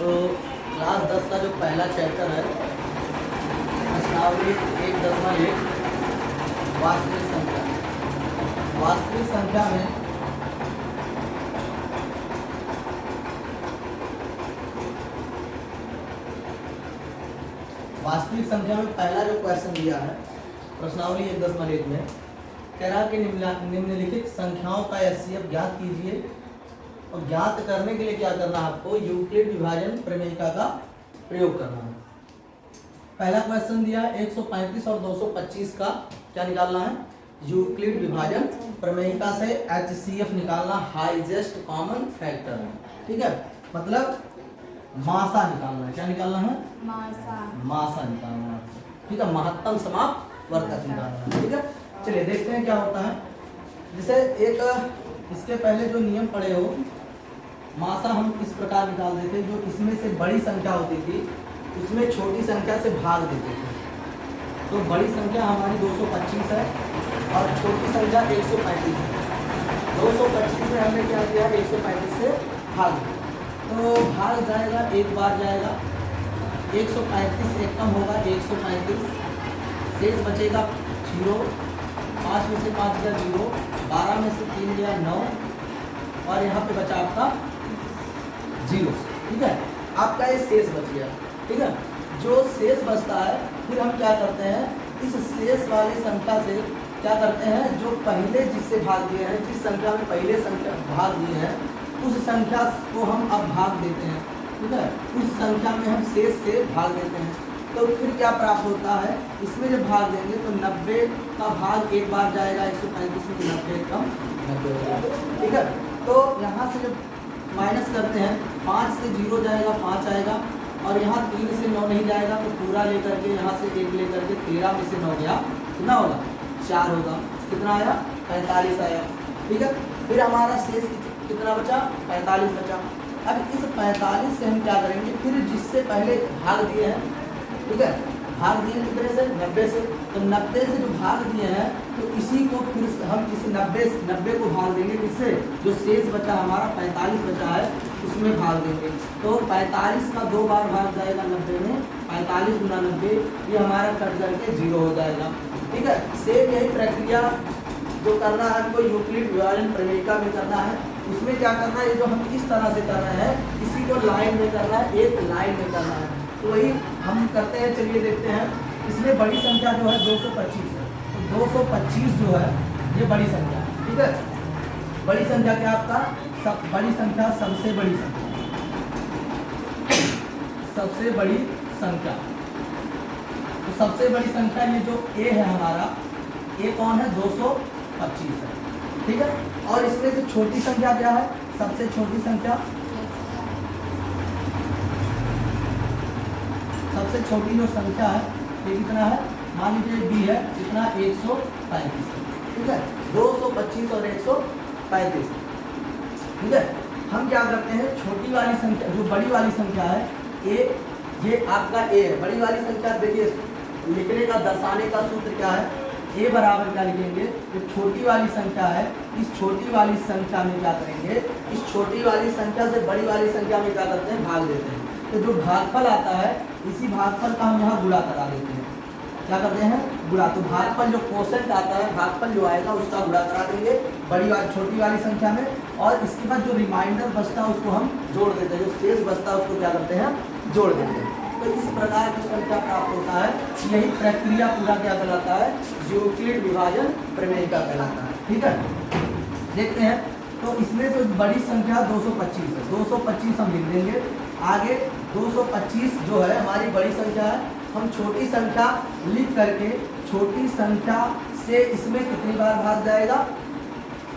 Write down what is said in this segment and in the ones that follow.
तो क्लास 10 का जो पहला चैप्टर है प्रश्नावली 1.1 वास्तविक संख्या। वास्तविक संख्या में पहला जो क्वेश्चन दिया है प्रश्नावली 1.1 में कह रहा कि निम्नलिखित संख्याओं का एचसीएफ ज्ञात कीजिए और ज्ञात करने के लिए क्या करना है आपको यूक्लिड विभाजन प्रमेयिका का प्रयोग करना है। पहला क्वेश्चन दिया 135 और 225 का क्या निकालना है यूक्लिड विभाजन प्रमेयिका से एचसीएफ निकालना हाईएस्ट कॉमन फैक्टर है। ठीक है, मतलब मासा निकालना है। क्या निकालना है मासा निकालना है। ठीक है, महत्तम समाप्त वर्तक निकालना है। ठीक है, चलिए देखते हैं क्या होता है। जैसे एक इसके पहले जो नियम पढ़े हो मासा हम इस प्रकार निकाल देते जो इसमें से बड़ी संख्या होती थी उसमें छोटी संख्या से भाग देते थे। तो बड़ी संख्या हमारी 225 है और छोटी संख्या 135 है। 225 में हमने क्या किया 135 से भाग दिया। तो भाग जाएगा एक बार जाएगा 135 एक कम होगा 135 शेष बचेगा 0। 5 में से 5 गया 0, 12 में से 3 गया 9 और यहाँ पे बचा आपका 0। ठीक है, आपका ये शेष बच गया। ठीक है, जो शेष बचता है फिर हम क्या करते हैं इस शेष वाली संख्या से क्या करते हैं जो पहले जिससे भाग दिए हैं जिस संख्या में पहले संख्या भाग दिए हैं उस संख्या को हम अब भाग देते हैं। ठीक है, उस संख्या में हम शेष से भाग देते हैं। तो फिर क्या प्राप्त होता है इसमें जब भाग देंगे तो 90 का भाग एक बार जाएगा 135 में 90 कम 90 हो जाएगा। ठीक है, तो यहाँ से जब माइनस करते हैं 5 से 0 जाएगा 5 आएगा और यहाँ 3 से 9 नहीं जाएगा तो पूरा लेकर के यहाँ से 1 लेकर के 13 में से 9 गया कितना होगा 4 होगा। कितना आया 45 आया। ठीक है, फिर हमारा शेष कितना बचा 45 बचा। अब इस 45 से हम क्या करेंगे फिर जिससे पहले भाग दिए हैं। ठीक है, भाग दिए कितने से 90 से। तो 90 से जो भाग दिए हैं तो इसी को फिर हम इस 90 को भाग देंगे किससे जो शेष बचा हमारा 45 बचा है उसमें भाग देंगे। तो 45 का 2 बार भाग जाएगा 90 में 45 गुना 90 ये हमारा कट करके 0 हो जाएगा। ठीक है, सेम यही प्रक्रिया जो करना है हमको यूक्लिड विभाजन प्रमेयिका में करना है। उसमें क्या करना है ये जो हम इस तरह से कर रहे हैं इसी को लाइन में करना है, एक लाइन में करना है। तो वही हम करते हैं। चलिए देखते हैं इसमें बड़ी संख्या जो है 225 है। तो 225 जो है ये बड़ी संख्या है। ठीक है, बड़ी संख्या क्या आपका बड़ी संख्या सबसे बड़ी संख्या सबसे बड़ी संख्या। तो सबसे बड़ी संख्या ये जो ए है हमारा ए कौन है 225 है। ठीक है, और इसमें से छोटी संख्या क्या है सबसे छोटी संख्या सबसे छोटी जो संख्या है ये कितना है मान लीजिए बी है कितना 135 है। ठीक है, 225 और 135। ठीक है, हम क्या करते हैं छोटी वाली संख्या जो बड़ी वाली संख्या है ए ये आपका ए है। बड़ी वाली संख्या देखिए लिखने का दर्शाने का सूत्र क्या है ए बराबर क्या लिखेंगे जो छोटी वाली संख्या है इस छोटी वाली संख्या में क्या करेंगे इस छोटी वाली संख्या से बड़ी वाली संख्या में क्या करते हैं भाग देते हैं। तो जो भागफल आता है इसी भागफल का हम यहाँ गुणा करा देते हैं। क्या करते हैं गुणा। तो भागफल जो कोशेंट आता है भागफल जो आएगा उसका गुणा करा देंगे बड़ी वाली छोटी वाली संख्या में और इसके बाद जो रिमाइंडर बचता है उसको हम जोड़ देते हैं। जो शेष बचता है उसको क्या करते हैं जोड़ देते हैं। तो इस प्रकार की संख्या प्राप्त होता है। यही प्रक्रिया पूरा क्या कहलाता है यूक्लिड विभाजन प्रमेयिका कहलाता है। ठीक है, देखते हैं। तो इसमें से बड़ी संख्या 225 है। 225 हम लिख देंगे आगे। 225 जो है हमारी बड़ी संख्या है। हम छोटी संख्या लिख करके छोटी संख्या से इसमें कितनी बार भाग जाएगा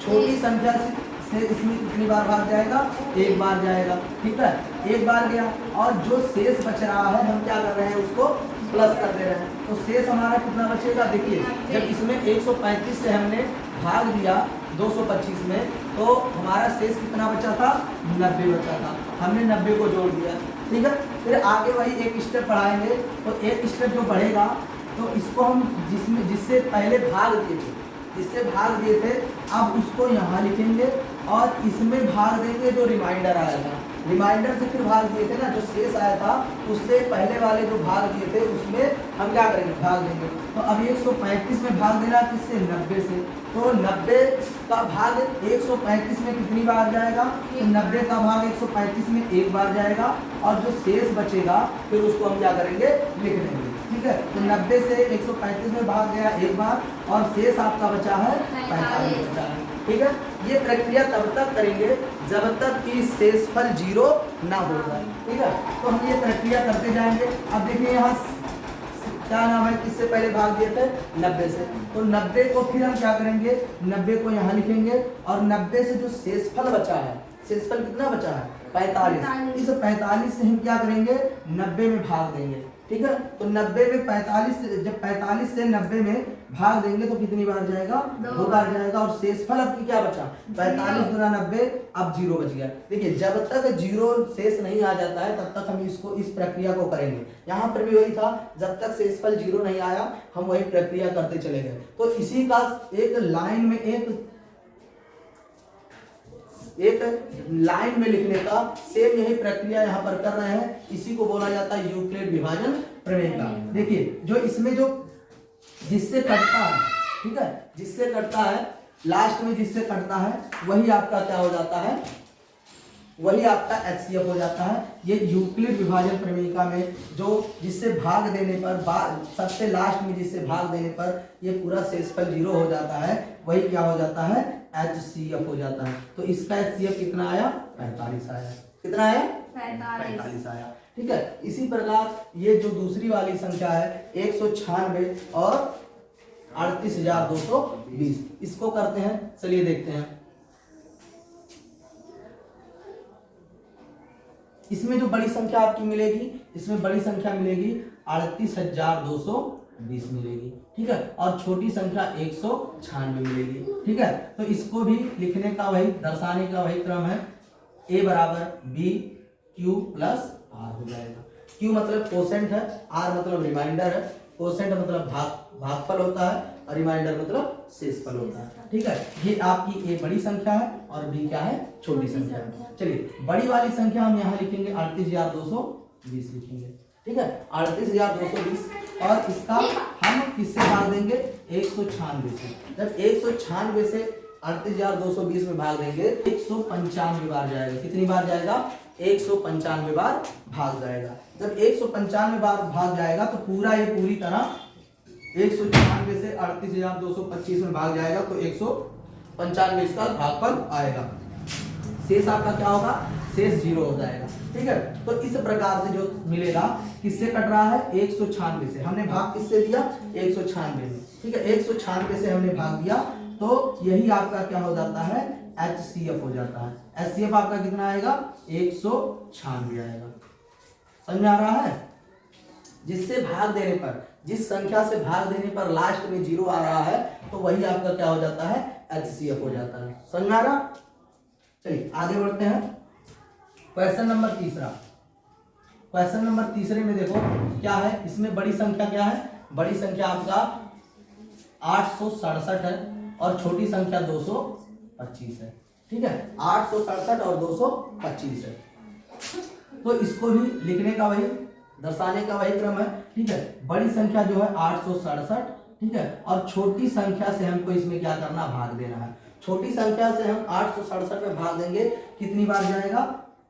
छोटी संख्या से इसमें कितनी बार भाग जाएगा एक बार जाएगा। ठीक है, एक बार गया और जो शेष बच रहा है हम क्या कर रहे हैं उसको प्लस कर दे रहे हैं। तो शेष हमारा कितना बचेगा देखिए जब इसमें 135 से हमने भाग दिया 225 में तो हमारा शेष कितना बचा था 90 बचा था। हमने 90 को जोड़ दिया। ठीक है, फिर आगे वही एक स्टेप बढ़ाएंगे। तो एक स्टेप जो बढ़ेगा तो इसको हम जिससे पहले भाग दिए थे अब उसको यहाँ लिखेंगे और इसमें भाग देंगे जो रिमाइंडर आया था, रिमाइंडर से फिर भाग दिए थे ना, जो शेष आया था उससे पहले वाले जो भाग दिए थे उसमें हम क्या करेंगे, भाग देंगे। तो अब 135 में भाग देना किससे, 90 से। तो 90 का भाग 135 में कितनी बार जाएगा, तो 90 का भाग 135 में एक बार जाएगा, और जो शेष बचेगा फिर उसको हम क्या करेंगे, लिख देंगे। ठीक है, तो 90 से 135 में भाग गया एक बार, और शेष आपका बचा है 45 बचा है। ठीक है, ये प्रक्रिया तब तक करेंगे जब तक कि शेषफल 0 ना हो जाए। ठीक है, तो हम ये प्रक्रिया करते जाएंगे। अब देखिए यहाँ क्या नाम है, किससे पहले भाग दिए थे, 90 से। तो 90 को फिर हम क्या करेंगे, 90 को यहाँ लिखेंगे, और 90 से जो शेषफल बचा है, शेषफल कितना बचा है, 45। इस 45 से हम क्या करेंगे, 90 में भाग देंगे। ठीक है, तो 90 में 45 जब 45 से 90 में भाग देंगे तो कितनी बार जाएगा, 2 बार जाएगा, और शेषफल अब की क्या बचा, 45 गुना 90, अब 0 बच गया। देखिए जब तक 0 शेष नहीं आ जाता है तब तक हम इसको, इस प्रक्रिया को करेंगे। यहाँ पर भी वही था, जब तक शेषफल 0 नहीं आया हम वही प्रक्रिया करते चले गए। तो इसी का एक लाइन में एक लाइन में लिखने का सेम यही प्रक्रिया यहाँ पर कर रहे हैं। इसी को बोला जाता है यूक्लिड विभाजन प्रमेय का। देखिए जो इसमें जो जिससे कटता है, ठीक है, जिससे कटता है, लास्ट में जिससे कटता है वही आपका क्या हो जाता है, वही आपका HCF हो जाता है। ये यूक्लिड विभाजन प्रमेयिका में जो जिससे भाग देने पर, सबसे लास्ट में जिससे भाग देने पर ये पूरा शेषफल 0 हो जाता है, वही क्या हो जाता है, HCF हो जाता है। तो इसका HCF कितना आया, 45 आया। कितना आया, 45 आया। ठीक है, इसी प्रकार ये जो दूसरी वाली संख्या है 196 और 38,220, इसको करते हैं, चलिए देखते हैं। इसमें जो बड़ी संख्या आपकी मिलेगी, इसमें बड़ी संख्या मिलेगी 38,220 मिलेगी। ठीक है, और छोटी संख्या 196 मिलेगी। ठीक है, तो इसको भी लिखने का वही, दर्शाने का वही क्रम है, A बराबर B Q प्लस R हो जाएगा। Q मतलब कोसेंट है, R मतलब रिमाइंडर है। कोसेंट मतलब भागफल होता है, और रिमाइंडर मतलब शेषफल होता है। ठीक है, ये आपकी A बड़ी संख्या है और B क्या है, छोटी संख्या है। चलिए बड़ी वाली संख्या हम यहाँ लिखेंगे 38,220 लिखेंगे। ठीक है, 38,220, और इसका हम किससे भाग देंगे, 196 से। जब 196 से 38,220 में भाग देंगे 195 बार जाएगा। कितनी बार जाएगा, 195 बार भाग जाएगा। जब 195 बार भाग जाएगा तो पूरा ये पूरी तरह 196 से 38,225 में भाग जाएगा, तो 195 इसका भागफल आएगा। शेष आपका क्या होगा, शेष 0 हो जाएगा। ठीक है, तो इस प्रकार से जो मिलेगा, किससे कट रहा है, 196 से। हमने भाग किससे दिया, 196 में। ठीक है, 196 से हमने भाग दिया, तो यही आपका क्या हो जाता है, HCF हो जाता है। HCF आपका कितना आएगा, 196 आएगा। समझ में आ रहा है, जिससे भाग देने पर, जिस संख्या से भाग देने पर लास्ट में 0 आ रहा है तो वही आपका क्या हो जाता है, HCF हो जाता है। समझ में आ रहा, चलिए आगे बढ़ते हैं। क्वेश्चन नंबर तीसरा। क्वेश्चन नंबर तीसरे में देखो क्या है, इसमें बड़ी संख्या क्या है, बड़ी संख्या आपका 867 है और छोटी संख्या 225 है। ठीक है, 867 और 225 है। तो इसको भी लिखने का वही, दर्शाने का वही क्रम है। ठीक है, बड़ी संख्या जो है 867, ठीक है, और छोटी संख्या से हमको इसमें क्या करना, भाग देना है। छोटी संख्या से हम 867 में भाग देंगे, कितनी बार जाएगा,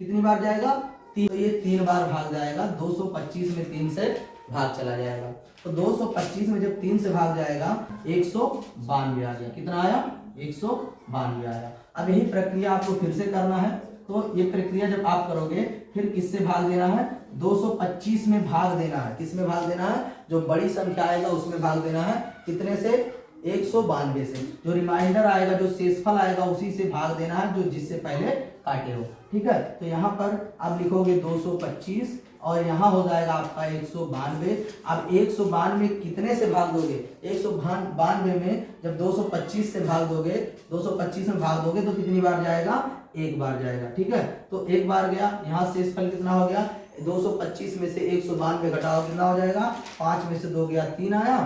कितनी बार जाएगा, 3। तो ये 3 बार भाग जाएगा। 225 में 3 से भाग चला जाएगा, तो 225 में जब 3 से भाग जाएगा 192 आ गया। कितना आया, 192 आया। अब यही प्रक्रिया आपको फिर से करना है। तो ये प्रक्रिया जब आप करोगे फिर किससे भाग देना है, 225 में भाग देना है। किस में भाग देना है, जो बड़ी संख्या आएगा उसमें भाग देना है। कितने से, 192 से। जो रिमाइंडर आएगा, जो शेषफल आएगा उसी से भाग देना है, जो जिससे पहले काटे हो। ठीक है, तो यहाँ पर आप लिखोगे 225 और यहाँ हो जाएगा आपका 192। अब 192 कितने से भाग दोगे, 192 में जब 225 से भाग दोगे, 225 में भाग दोगे तो कितनी बार जाएगा, 1 बार जाएगा। ठीक है, तो 1 बार गया। यहाँ शेषफल कितना हो गया, 225 में से 192 घटाओ, कितना हो जाएगा, 5 में से 2 गया, 3 आया,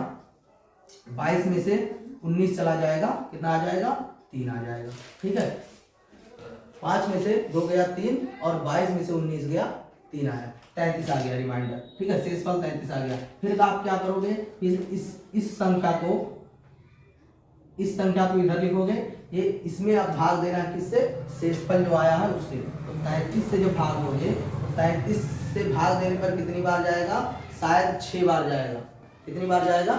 22 में से 19 चला जाएगा, कितना आ जाएगा, 3 आ जाएगा। ठीक है, 5 में से 2 गया 3 और 22 में से 19 गया 3 आया, 33 आ गया रिमाइंडर। ठीक है, शेषफल 33 आ गया। फिर आप क्या करोगे, इस संख्या को इधर लिखोगे, ये इसमें आप भाग देना है किससे, शेषफल जो आया है उससे। तो 33 से जो भाग दोगे, 33 से भाग देने पर कितनी बार जाएगा, शायद 6 बार जाएगा। कितनी बार जाएगा,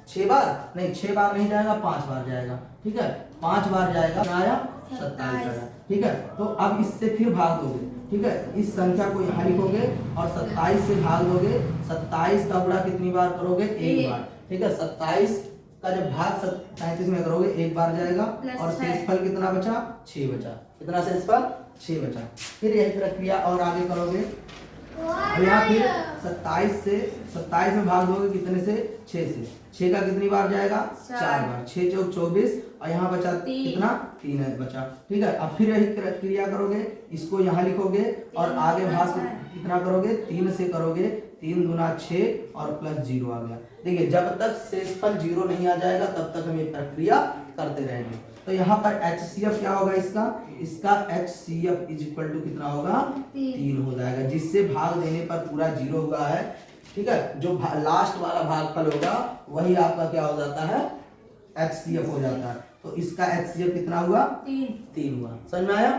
6 बार नहीं, 6 बार नहीं जाएगा, 5 बार जाएगा। ठीक है, 5 बार जाएगा, आया 27 आया। ठीक है, तो अब इससे फिर भाग दोगे। ठीक है, इस संख्या को यहाँ लिखोगे और 27 से भाग दोगे। 27 का गुणा कितनी बार करोगे, 1 बार। ठीक है, 27 का जब भाग 37 में करोगे 1 बार जाएगा और शेषफल कितना बचा, 6 बचा। कितना शेषफल, 6 बचा। फिर यही प्रक्रिया और आगे करोगे। अब यहाँ फिर 27 में भाग दोगे कितने से, 6 से। 6 का कितनी बार जाएगा, 4 बार। 6 चौक 24 और यहाँ बचा कितना, 3 बचा। ठीक है, अब फिर यही क्रिया करोगे, इसको यहाँ लिखोगे और आगे भाग कितना करोगे, 3 से करोगे। 3 गुना 6 और प्लस 0 आ गया। देखिए, जब तक शेषफल 0 नहीं आ जाएगा तब तक हम ये प्रक्रिया करते रहेंगे। तो यहाँ पर HCF क्या होगा, इसका HCF इज इक्वल टू कितना होगा, 3 हो जाएगा, जिससे भाग देने पर पूरा 0 हुआ है। ठीक है, जो लास्ट वाला भागफल होगा वही आपका क्या हो जाता है, HCF हो जाता है। तो इसका HCF कितना हुआ, 3 हुआ। समझ में आया।